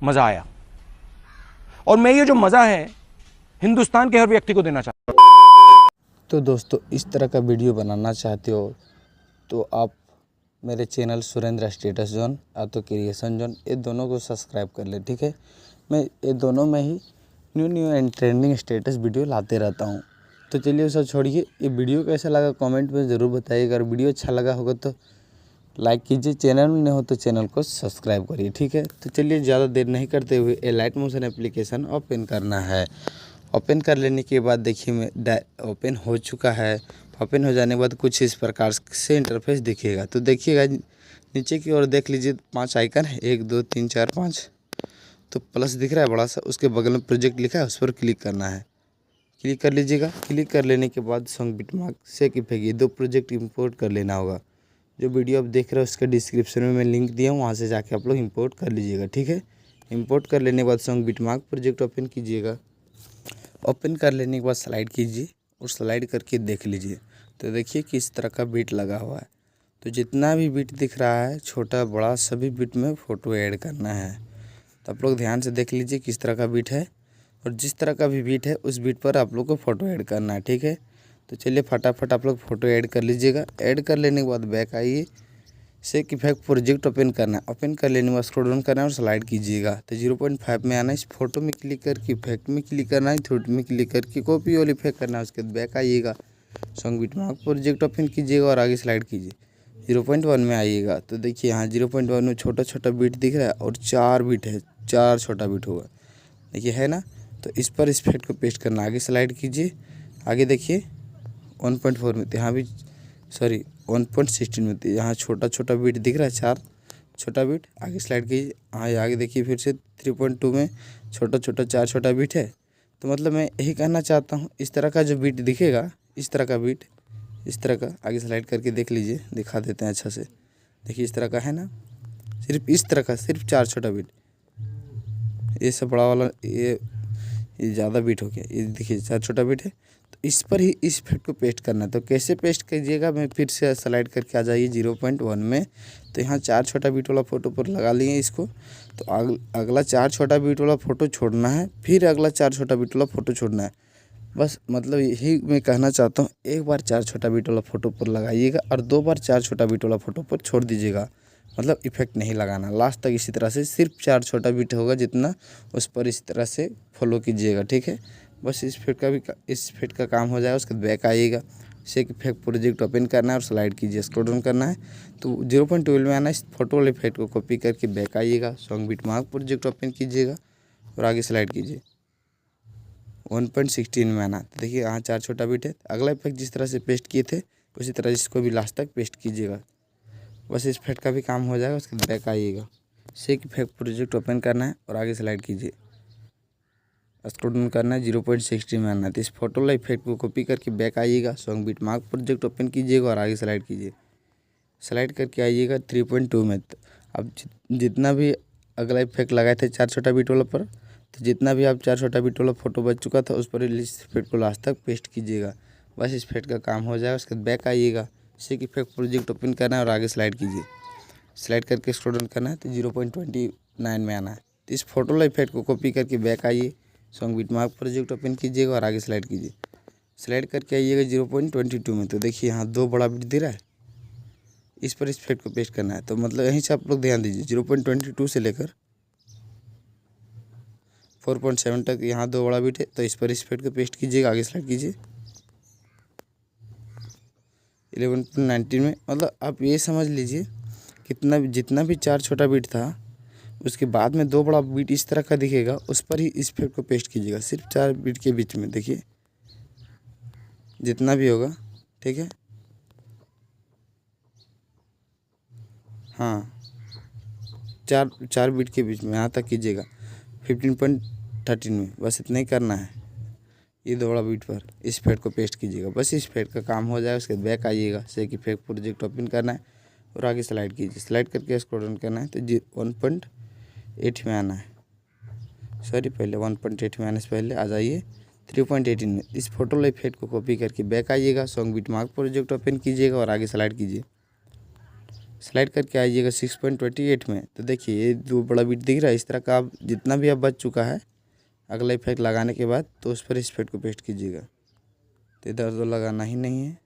मज़ा आया। और मैं ये जो मज़ा है हिंदुस्तान के हर व्यक्ति को देना चाहता हूँ। तो दोस्तों, इस तरह का वीडियो बनाना चाहते हो तो आप मेरे चैनल सुरेंद्र स्टेटस जोन या तो क्रिएशन जोन, ये दोनों को सब्सक्राइब कर ले, ठीक है। मैं ये दोनों में ही new and trending status video लाते रहता हूँ। तो चलिए उसे छोड़िए, ये वीडियो कैसा लगा कमेंट में ज़रूर बताइए। अगर वीडियो अच्छा लगा होगा तो लाइक कीजिए, चैनल में नहीं हो तो चैनल को सब्सक्राइब करिए, ठीक है। तो चलिए ज़्यादा देर नहीं करते हुए ये लाइट मोशन एप्लीकेशन ओपन करना है। ओपन कर लेने के बाद देखिए मैं ओपन हो चुका है। ओपन हो जाने के बाद कुछ इस प्रकार से इंटरफेस दिखेगा। तो देखिएगा नीचे की ओर देख लीजिए 5 आइकन है, 1 2 3 4 5। तो प्लस दिख रहा है बड़ा सा, उसके बगल में प्रोजेक्ट लिखा है, उस पर क्लिक करना है। क्लिक कर लीजिएगा। क्लिक कर लेने के बाद सॉन्ग बिटमार्क से ये 2 प्रोजेक्ट इंपोर्ट कर लेना होगा। जो वीडियो आप देख रहे हो उसके डिस्क्रिप्शन में मैं लिंक दिया हूँ, वहाँ से जाके आप लोग इंपोर्ट कर लीजिएगा, ठीक है। इंपोर्ट कर लेने के बाद सॉन्ग बिटमार्क प्रोजेक्ट ओपन कीजिएगा। ओपन कर लेने के बाद स्लाइड कीजिए और स्लाइड करके देख लीजिए। तो देखिए किस तरह का बीट लगा हुआ है। तो जितना भी बीट दिख रहा है छोटा बड़ा सभी बीट में फ़ोटो ऐड करना है। तो आप लोग ध्यान से देख लीजिए किस तरह का बीट है, और जिस तरह का भी बीट है उस बीट पर आप लोग को फ़ोटो ऐड करना है, ठीक है। तो चलिए फटाफट आप लोग फ़ोटो ऐड कर लीजिएगा। ऐड कर लेने के बाद बैक आइए, शेक इफेक्ट प्रोजेक्ट ओपन करना है। ओपन कर लेने के बाद स्क्रॉल डाउन करना है और स्लाइड कीजिएगा। तो 0.5 में आना है, इस फोटो में क्लिक करके इफेक्ट में क्लिक करना है, थ्रोट में क्लिक करके कॉपी और इफेक्ट करना है। उसके बाद बैक आइएगा, सॉन्ग बिटमार्क प्रोजेक्ट ओपन कीजिएगा और आगे स्लाइड कीजिए। 0.1 में आइएगा। तो देखिए यहाँ 0.1 में छोटा छोटा बीट दिख रहा है और 4 बीट है, 4 छोटा बीट होगा, देखिए है ना। तो इस पर इस इफेक्ट को पेस्ट करना, आगे स्लाइड कीजिए। आगे देखिए 1.4 में, यहाँ भी सॉरी 1.16 में, यहाँ छोटा छोटा बीट दिख रहा है, 4 छोटा बीट। आगे स्लाइड कीजिए। हाँ आगे देखिए फिर से 3.2 में छोटा छोटा 4 छोटा बीट है। तो मतलब मैं यही कहना चाहता हूँ, इस तरह का जो बीट दिखेगा, इस तरह का बीट, इस तरह का आगे स्लाइड करके देख लीजिए, दिखा देते हैं अच्छा से। देखिए इस तरह का है ना, सिर्फ इस तरह का, सिर्फ 4 छोटा बीट। ये सब बड़ा वाला ये ज़्यादा बीट हो गया, ये देखिए 4 छोटा बीट है। तो इस पर ही इस इफेक्ट को पेस्ट करना है। तो कैसे पेस्ट कीजिएगा, मैं फिर से स्लाइड करके आ जाइए 0.1 में। तो यहाँ 4 छोटा बीट वाला फ़ोटो पर लगा लिए इसको। तो अगला 4 छोटा बीट वाला फ़ोटो छोड़ना है, फिर अगला 4 छोटा बीट वाला फ़ोटो छोड़ना है। बस मतलब यही मैं कहना चाहता हूँ, एक बार 4 छोटा बीट वाला फ़ोटो पर लगाइएगा और 2 बार 4 छोटा बीट वाला फ़ोटो पर छोड़ दीजिएगा। मतलब इफेक्ट नहीं लगाना, लास्ट तक इसी तरह से सिर्फ 4 छोटा बीट होगा जितना, उस पर इस तरह से फॉलो कीजिएगा, ठीक है। बस इस इफेक्ट का काम हो जाएगा। उसके बाद बैक आइएगा, शेक इफेक्ट प्रोजेक्ट ओपन करना है और स्लाइड कीजिए, स्क्रॉल डाउन करना है। तो 0.12 में आना है, इस फोटो वाले इफेक्ट को कॉपी करके बैक आइएगा, सॉन्ग बिटमार्क प्रोजेक्ट ओपन कीजिएगा और आगे स्लाइड कीजिए। 1.16 में आना। तो देखिए यहाँ 4 छोटा बीट है। अगला इफेक्ट जिस तरह से पेस्ट किए थे उसी तरह इसको भी लास्ट तक पेस्ट कीजिएगा। बस इस इफेक्ट का भी काम हो जाएगा। उसके बैक आइएगा, शेक इफेक्ट प्रोजेक्ट ओपन करना है और आगे स्लाइड कीजिए, स्क्रॉल डाउन करना है, 0.16 में आना है। तो इस फोटो वाला इफेक्ट को कॉपी करके बैक आइएगा, सॉन्ग बिटमार्क प्रोजेक्ट ओपन कीजिएगा और आगे स्लाइड कीजिए। स्लाइड करके आइएगा 3.2 में। अब जितना भी अगला इफेक्ट लगाए थे 4 छोटा बीट वाला पर, तो जितना भी आप 4 छोटा बीट वाला फोटो बच चुका था उस पर इस इफेक्ट को लास्ट तक पेस्ट कीजिएगा। बस इस इफेक्ट का काम हो जाएगा। उसके बाद बैक आइएगा, शेक इफेक्ट प्रोजेक्ट ओपन करना है और आगे स्लाइड कीजिए। स्लाइड करके स्क्रॉल डाउन करना है, तो 0.29 में आना है। तो इस फोटो वाला इफेक्ट को कॉपी करके बैक आइए, सॉन्ग बिटमार्क प्रोजेक्ट ओपन कीजिएगा और आगे स्लाइड कीजिए। स्लाइड करके आइएगा 0.22 में। तो देखिए यहाँ 2 बड़ा बीट दे रहा है, इस पर इस इफेक्ट को पेस्ट करना है। तो मतलब यहीं से आप लोग ध्यान दीजिए, 0.22 से लेकर 4.7 तक यहाँ 2 बड़ा बीट है। तो इस पर इस इफेक्ट को पेस्ट कीजिएगा, आगे स्लाइड कीजिए। 11.19 में, मतलब आप ये समझ लीजिए जितना भी 4 छोटा बीट था उसके बाद में 2 बड़ा बीट इस तरह का दिखेगा, उस पर ही इस इफेक्ट को पेस्ट कीजिएगा, सिर्फ 4 बीट के बीच में। देखिए जितना भी होगा, ठीक है। हाँ 4 बीट के बीच में यहाँ तक कीजिएगा, 15.13 में। बस इतना ही करना है। ये 2 बड़ा बीट पर इस इफेक्ट को पेस्ट कीजिएगा, बस इस इफेक्ट का काम हो जाएगा। उसके बैक आइएगा, शेक इफेक्ट प्रोजेक्ट ओपन करना है और आगे स्लाइड कीजिए। स्लाइड करके स्क्रॉल डाउन करना है, तो 1.8 में आना है। सॉरी पहले 1.8 में आने से पहले आ जाइए 3.18 में। इस फोटो वाले इफेक्ट को कॉपी करके बैक आइएगा, सॉन्ग बिटमार्क प्रोजेक्ट ओपन कीजिएगा और आगे स्लाइड कीजिए। स्लाइड करके आइएगा 6.28 में। तो देखिए ये दो बड़ा बीट दिख रहा है। इस तरह का आप जितना भी अब बच चुका है अगला इफेक्ट लगाने के बाद तो उस पर इस इफेक्ट को पेस्ट कीजिएगा। तो इधर तो लगाना ही नहीं है,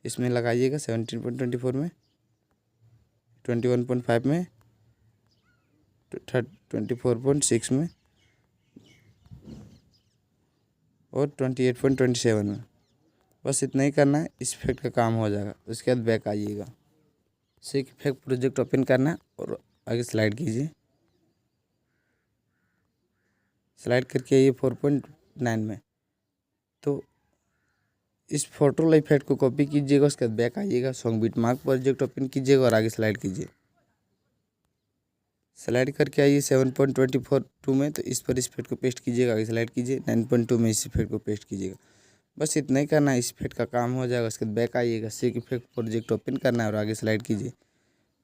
इसमें लगाइएगा 17.24 में, 21.5 में, 24.6 में और 28.27 में। बस इतना ही करना है, इस इफेक्ट का काम हो जाएगा। उसके बाद बैक आइएगा, सेक इफेक्ट प्रोजेक्ट ओपन करना है और आगे स्लाइड कीजिए। स्लाइड करके आइए 4.9 में। तो इस फोटो वाला इफेक्ट को कॉपी कीजिएगा, उसके बाद बैक आइएगा, song beat mark project open कीजिएगा और आगे स्लाइड कीजिए। स्लाइड करके आइए 7.24 में। तो इस पर इस इफेक्ट को पेस्ट कीजिएगा, आगे स्लाइड कीजिए। 9.2 में इस इफेक्ट को पेस्ट कीजिएगा। बस इतना ही करना है, इस इफेक्ट का काम हो जाएगा। उसके बाद बैक आइएगा, सेक इफेक्ट प्रोजेक्ट ओपन करना है और आगे स्लाइड कीजिए।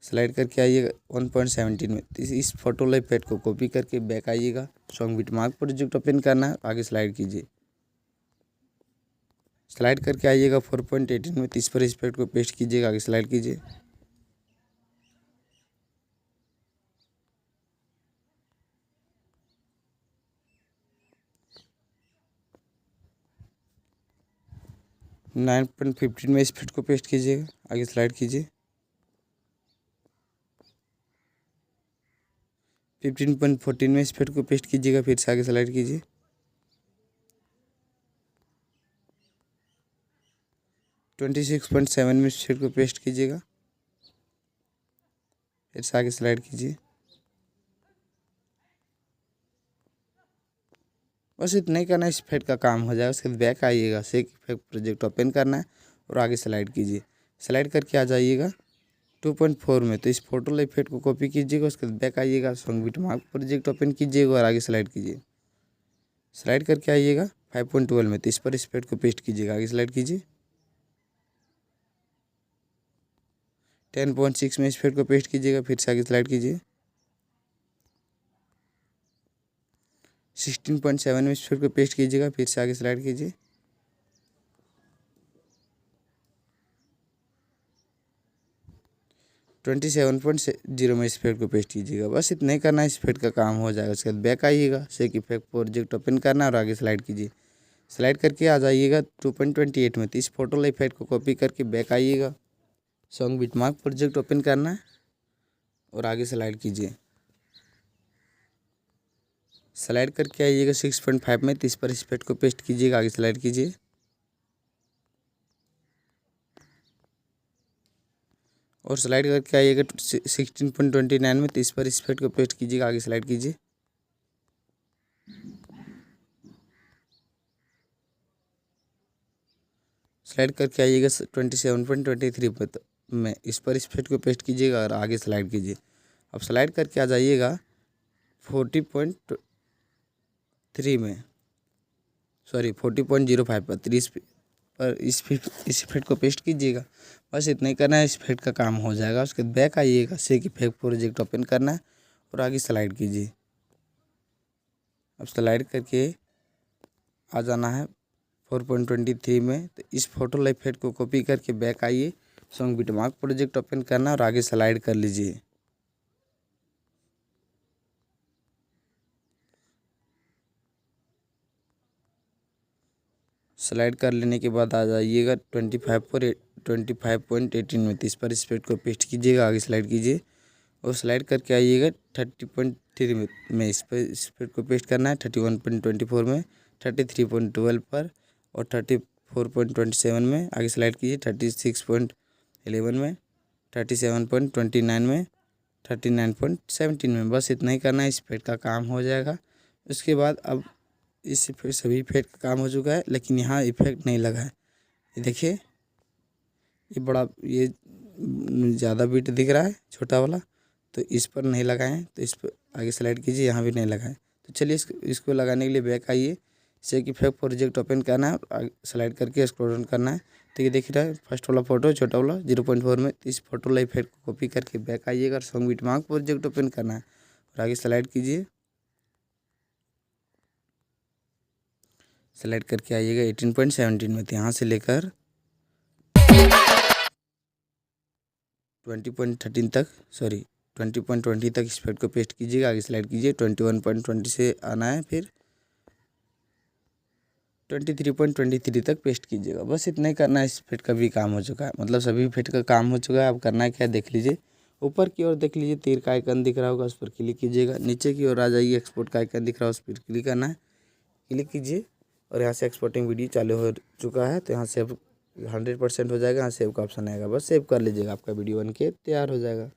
स्लाइड करके आइएगा 1.17 में। तो इस फोटो वाला इफेक्ट को कॉपी करके बैक आइएगा, song beat mark project open करना है, आगे स्लाइड कीजिए। स्लाइड करके आइएगा 4.18 में। तो इस पर इस इफेक्ट को पेस्ट कीजिएगा, आगे स्लाइड कीजिए। नाइन 9.15 में इस इफेक्ट को पेस्ट कीजिएगा, आगे स्लाइड कीजिए। 15.14 में इस इफेक्ट को पेस्ट कीजिएगा, फिर से आगे स्लाइड कीजिए। 26.7 में इस इफेक्ट को पेस्ट कीजिएगा, फिर से आगे स्लाइड कीजिए। बस इतना ही करना है, इस इफेक्ट का काम हो जाएगा। उसके बाद बैक आइएगा, सेक इफेक्ट प्रोजेक्ट ओपन करना है और आगे स्लाइड कीजिए। स्लाइड करके आ जाइएगा 2.4 में। तो इस फोटो वाले इफेक्ट को कॉपी कीजिएगा, उसके बाद बैक आइएगा, song beat mark project open कीजिएगा और आगे स्लाइड कीजिए। स्लाइड करके आइएगा 5.12 में। तो इस पर इस इफेक्ट को पेस्ट कीजिएगा, आगे स्लाइड कीजिए। 10.6 में इस इफेक्ट को पेस्ट कीजिएगा, फिर से आगे स्लाइड कीजिए। 16.7 में इस इफेक्ट को पेस्ट कीजिएगा, फिर से आगे स्लाइड कीजिए। 27.0 में इस इफेक्ट को पेस्ट कीजिएगा। बस इतना ही करना है, इस इफेक्ट का काम हो जाएगा। उसके बाद बैक आइएगा, सेक इफेक्ट प्रोजेक्ट ओपन करना और आगे स्लाइड कीजिए। स्लाइड करके आ जाइएगा 2.28 में। तो इस फोटो वाला इफेक्ट को कॉपी करके बैक आइएगा, song beat mark project open करना है और आगे स्लाइड कीजिए। स्लाइड करके आइएगा 6.5 में। तो इस पर इस इफेक्ट को पेस्ट कीजिएगा, आगे स्लाइड कीजिए। और स्लाइड करके आइएगा 16.29 में। तो इस पर इस इफेक्ट को पेस्ट कीजिएगा, आगे स्लाइड कीजिए। स्लाइड करके आइएगा 27.23 में। इस पर इस इफेक्ट को पेस्ट कीजिएगा और आगे स्लाइड कीजिए। अब स्लाइड करके आ जाइएगा 40.3 में, सॉरी 40.05 पर। 30 पर इस इफेक्ट को पेस्ट कीजिएगा। बस इतना ही करना है, इस इफेक्ट का काम हो जाएगा। उसके बाद बैक आइएगा, सेक इफेक्ट प्रोजेक्ट ओपन करना है और आगे स्लाइड कीजिए। अब स्लाइड करके आ जाना है 4.23 में। तो इस फोटो वाला इफेक्ट को कॉपी करके बैक आइए, song beat mark project open करना और आगे स्लाइड कर लीजिए। स्लाइड कर लेने के बाद आ जाइएगा 25.18 में। तो इस पर इस इफेक्ट को पेस्ट कीजिएगा, आगे स्लाइड कीजिए। और स्लाइड करके आइएगा 30.3 में। इस पर इस इफेक्ट को पेस्ट करना है 31.24 में, 33.12 पर और 34.27 में। आगे स्लाइड कीजिए 36.11 में, 37.29 में, 39.17 में। बस इतना ही करना है, इस इफेक्ट का काम हो जाएगा। उसके बाद अब इस सभी इफेक्ट का काम हो चुका है, लेकिन यहाँ इफेक्ट नहीं लगा है। ये देखिए, ये बड़ा, ये ज़्यादा बीट दिख रहा है, छोटा वाला, तो इस पर नहीं लगाएं। तो इस पर आगे स्लाइड कीजिए, यहाँ भी नहीं लगाएं। तो चलिए इसको लगाने के लिए बैक आइए, सेक इफेक्ट प्रोजेक्ट ओपन करना है, आगे स्लाइड करके स्क्रॉल डाउन करना है। तो ये देख रहा है फर्स्ट वाला फोटो छोटा वाला 0.4 में। तो इस फोटो वाला इफेक्ट को कॉपी करके बैक आइएगा और song beat mark project open करना है और आगे स्लाइड कीजिए। सेलेक्ट करके आइएगा 18.17 में। तो यहाँ से लेकर 20.13 तक, सॉरी 20.20 तक इस फेड को पेस्ट कीजिएगा, आगे स्लाइड कीजिए, 21.20 से आना है, फिर 23.23 तक पेस्ट कीजिएगा। बस इतना ही करना है, इस फेड का भी काम हो चुका है, मतलब सभी फेड का काम हो चुका है। अब करना है क्या, देख लीजिए, ऊपर की ओर देख लीजिए तीर का आइकन दिख रहा होगा, उस पर क्लिक कीजिएगा। नीचे की ओर आ जाइए, एक्सपोर्ट का आइकन दिख रहा है, उस पर क्लिक करना है, क्लिक कीजिए और यहाँ से एक्सपोर्टिंग वीडियो चालू हो चुका है। तो यहाँ से 100% हो जाएगा, यहाँ सेव का ऑप्शन आएगा, बस सेव कर लीजिएगा, आपका वीडियो बन के तैयार हो जाएगा।